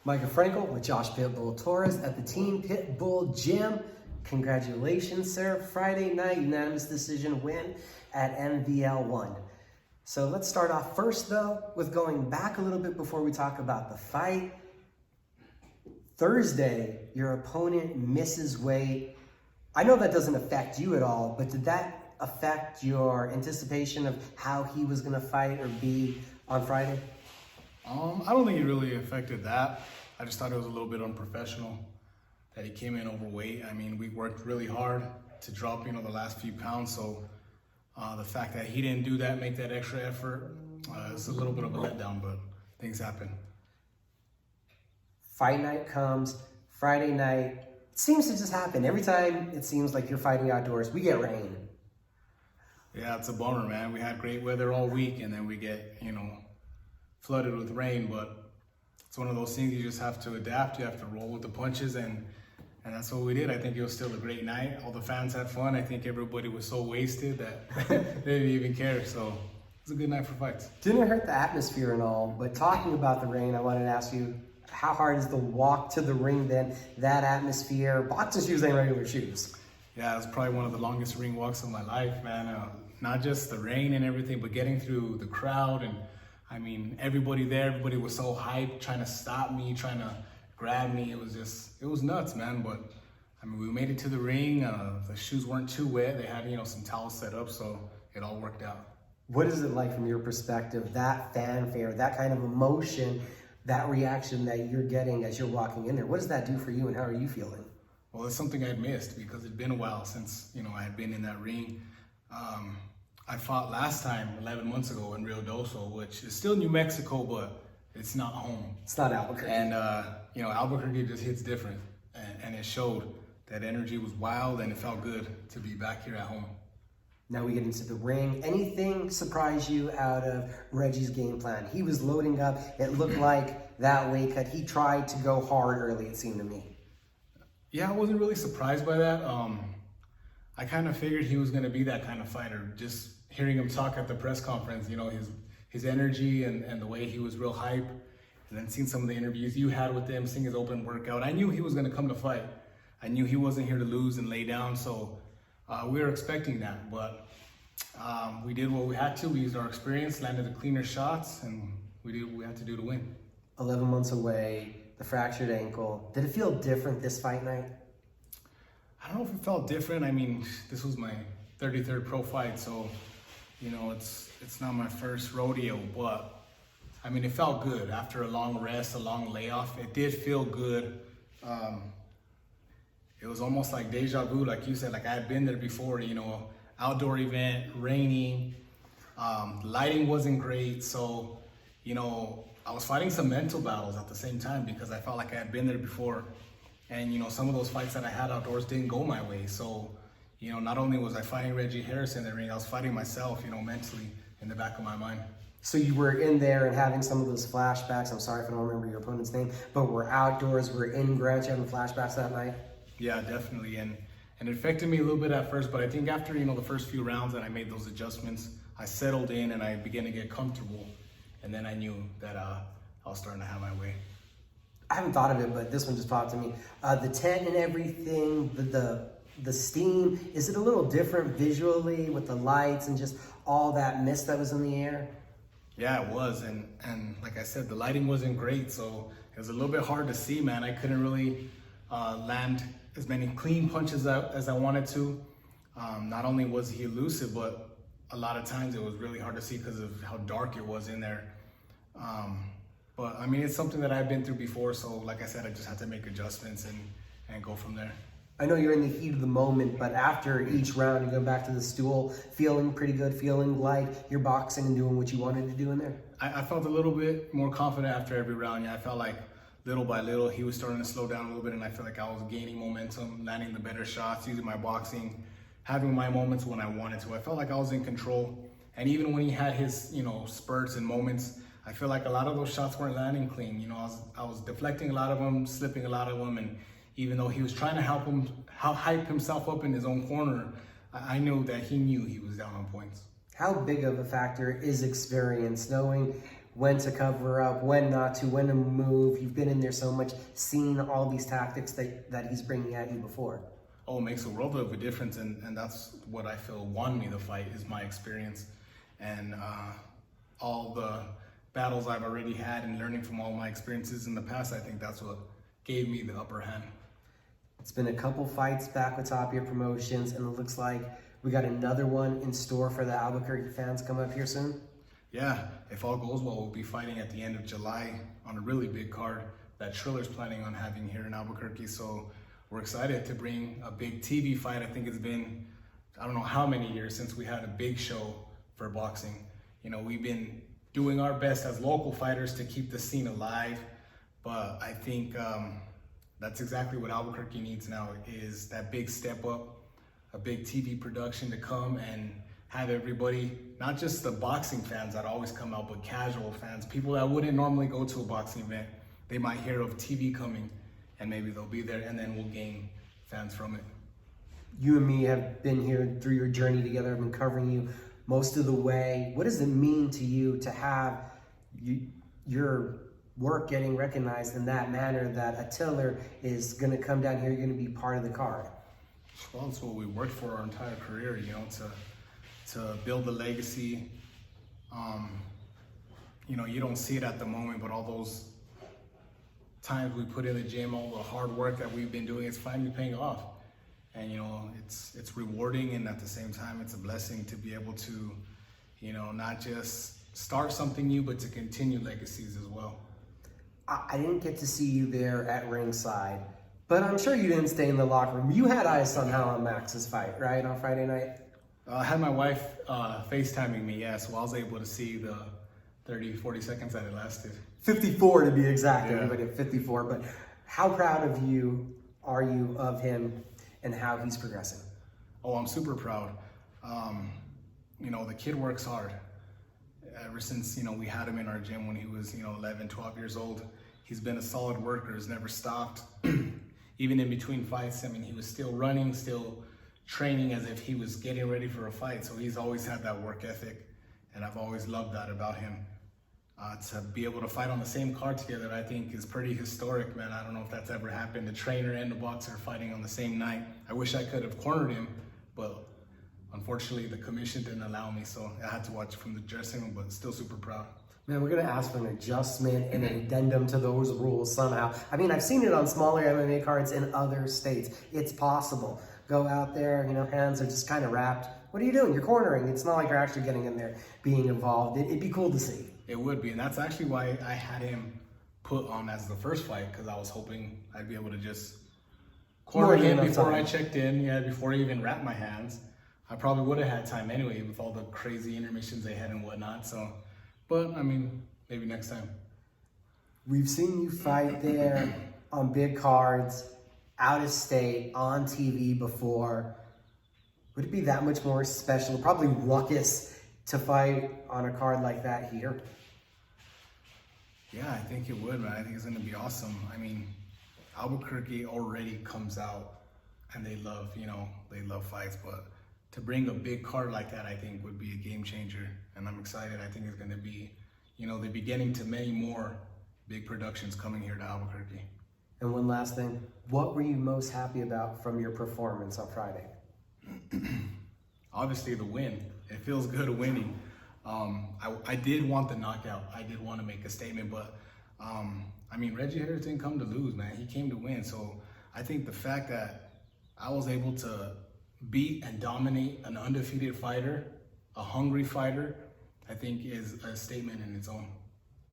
Mika Frankl with Josh Pitbull Torres at the Team Pitbull gym. Congratulations, sir. Friday night, unanimous decision win at MVL1. So let's start off first, though, with going back a little bit before we talk about the fight. Thursday, your opponent misses weight. I know that doesn't affect you at all, but did that affect your anticipation of how he was going to fight or be on Friday? I don't think it really affected that. I just thought it was a little bit unprofessional that he came in overweight. I mean, we worked really hard to drop, the last few pounds. So the fact that he didn't do that, make that extra effort, it's a little bit of a letdown, but things happen. Fight night comes, Friday night. It seems to just happen. Every time it seems like you're fighting outdoors, we get rain. Yeah, it's a bummer, man. We had great weather all week, and then we get, flooded with rain, but it's one of those things you just have to adapt. You have to roll with the punches, and that's what we did. I think it was still a great night. All the fans had fun. I think everybody was so wasted that they didn't even care, so it was a good night for fights. Didn't hurt the atmosphere and all, but talking about the rain, I wanted to ask you, how hard is the walk to the ring then? That atmosphere, boxing shoes ain't regular shoes. Yeah, it was probably one of the longest ring walks of my life, man. Not just the rain and everything, but getting through the crowd. And I mean, everybody there, everybody was so hyped, trying to stop me, trying to grab me. It was nuts, man. But I mean, we made it to the ring. The shoes weren't too wet. They had, some towels set up, so it all worked out. What is it like from your perspective, that fanfare, that kind of emotion, that reaction that you're getting as you're walking in there? What does that do for you, and how are you feeling? Well, it's something I'd missed because it'd been a while since, I had been in that ring. I fought last time 11 months ago in Rio Doso, which is still New Mexico, but it's not home. It's not Albuquerque. And, Albuquerque just hits different. And it showed that energy was wild, and it felt good to be back here at home. Now we get into the ring. Anything surprise you out of Reggie's game plan? He was loading up. It looked like that weight cut. He tried to go hard early, it seemed to me. Yeah, I wasn't really surprised by that. I kind of figured he was going to be that kind of fighter. Just hearing him talk at the press conference, his energy and the way he was real hype, and then seeing some of the interviews you had with him, seeing his open workout, I knew he was going to come to fight. I knew he wasn't here to lose and lay down, so we were expecting that. But we did what we had to. We used our experience, landed the cleaner shots, and we did what we had to do to win. 11 months away, the fractured ankle. Did it feel different this fight night? I don't know if it felt different. I mean, this was my 33rd pro fight, so, it's not my first rodeo, but, I mean, it felt good. After a long rest, a long layoff, it did feel good. It was almost like deja vu, like you said, like I had been there before, outdoor event, raining, lighting wasn't great, so, I was fighting some mental battles at the same time because I felt like I had been there before. And, some of those fights that I had outdoors didn't go my way. So, not only was I fighting Reggie Harris in the ring, I was fighting myself, mentally in the back of my mind. So you were in there and having some of those flashbacks. I'm sorry if I don't remember your opponent's name, but we're outdoors, we're in ground, you having flashbacks that night? Yeah, definitely. And it affected me a little bit at first, but I think after, the first few rounds that I made those adjustments, I settled in and I began to get comfortable. And then I knew that I was starting to have my way. I haven't thought of it, but this one just popped to me. The tent and everything, the steam, is it a little different visually with the lights and just all that mist that was in the air? Yeah, it was. And like I said, the lighting wasn't great, so it was a little bit hard to see, man. I couldn't really land as many clean punches as I wanted to. Not only was he elusive, but a lot of times it was really hard to see because of how dark it was in there. But I mean, it's something that I've been through before. So like I said, I just had to make adjustments and go from there. I know you're in the heat of the moment, but after each round, you go back to the stool, feeling pretty good, feeling like you're boxing and doing what you wanted to do in there? I felt a little bit more confident after every round. Yeah, I felt like little by little, he was starting to slow down a little bit, and I felt like I was gaining momentum, landing the better shots, using my boxing, having my moments when I wanted to. I felt like I was in control. And even when he had his, spurts and moments, I feel like a lot of those shots weren't landing clean. I was deflecting a lot of them, slipping a lot of them, and even though he was trying to hype himself up in his own corner, I knew that he knew he was down on points. How big of a factor is experience, knowing when to cover up, when not to, when to move. You've been in there so much, seen all these tactics that he's bringing at you before. Oh, it makes a world of a difference, and that's what I feel won me the fight is my experience and all the battles I've already had and learning from all my experiences in the past. I think that's what gave me the upper hand. It's been a couple fights back with Tapia Promotions, and it looks like we got another one in store for the Albuquerque fans coming up here soon. Yeah, if all goes well, we'll be fighting at the end of July on a really big card that Triller's planning on having here in Albuquerque. So we're excited to bring a big TV fight. I think it's been, I don't know how many years since we had a big show for boxing. You know, we've been doing our best as local fighters to keep the scene alive, but I think that's exactly what Albuquerque needs now, is that big step up, a big TV production to come and have everybody, not just the boxing fans that always come out, but casual fans, people that wouldn't normally go to a boxing event. They might hear of TV coming and maybe they'll be there, and then we'll gain fans from it. You and me have been here through your journey together. I've been covering you most of the way. What does it mean to you to have your work getting recognized in that manner, that a Tiller is going to come down here, you're going to be part of the card? Well, it's what we worked for our entire career, you know, to build the legacy. You know, you don't see it at the moment, but all those times we put in the gym, all the hard work that we've been doing, it's finally paying off. And, you know, it's rewarding, and at the same time, it's a blessing to be able to, you know, not just start something new, but to continue legacies as well. I didn't get to see you there at ringside, but I'm sure you didn't stay in the locker room. You had eyes on Hal and Max's fight, right, on Friday night? I had my wife FaceTiming me, yeah, so I was able to see the 30, 40 seconds that it lasted. 54 to be exact, Yeah. Everybody at 54. But how proud of you are you of him and how he's progressing? Oh, I'm super proud. You know, the kid works hard. Ever since, you know, we had him in our gym when he was, you know, 11, 12 years old, he's been a solid worker, has never stopped. Even in between fights, I mean, he was still running, still training as if he was getting ready for a fight. So he's always had that work ethic, and I've always loved that about him. To be able to fight on the same card together, I think is pretty historic, man. I don't know if that's ever happened. The trainer and the boxer fighting on the same night. I wish I could have cornered him, but unfortunately the commission didn't allow me, so I had to watch from the dressing room, but still super proud. Man, we're going to ask for an adjustment and an addendum to those rules somehow. I mean, I've seen it on smaller MMA cards in other states. It's possible. Go out there, you know, hands are just kind of wrapped. What are you doing? You're cornering. It's not like you're actually getting in there, being involved. It'd be cool to see. It would be, and that's actually why I had him put on as the first fight, because I was hoping I'd be able to just corner him before I checked in, before I even wrapped my hands. I probably would have had time anyway with all the crazy intermissions they had and whatnot, so, but I mean, maybe next time. We've seen you fight there on big cards, out of state, on TV before. Would it be that much more special, probably ruckus, to fight on a card like that here? Yeah, I think it would, man. I think it's gonna be awesome. I mean, Albuquerque already comes out and they love, you know, they love fights, but to bring a big card like that, I think would be a game changer. And I'm excited. I think it's gonna be, you know, the beginning to many more big productions coming here to Albuquerque. And one last thing, what were you most happy about from your performance on Friday? Obviously the win. It feels good winning. I did want the knockout. I did want to make a statement, but I mean, Reggie Harris didn't come to lose, man. He came to win. So I think the fact that I was able to beat and dominate an undefeated fighter, a hungry fighter, I think is a statement in its own.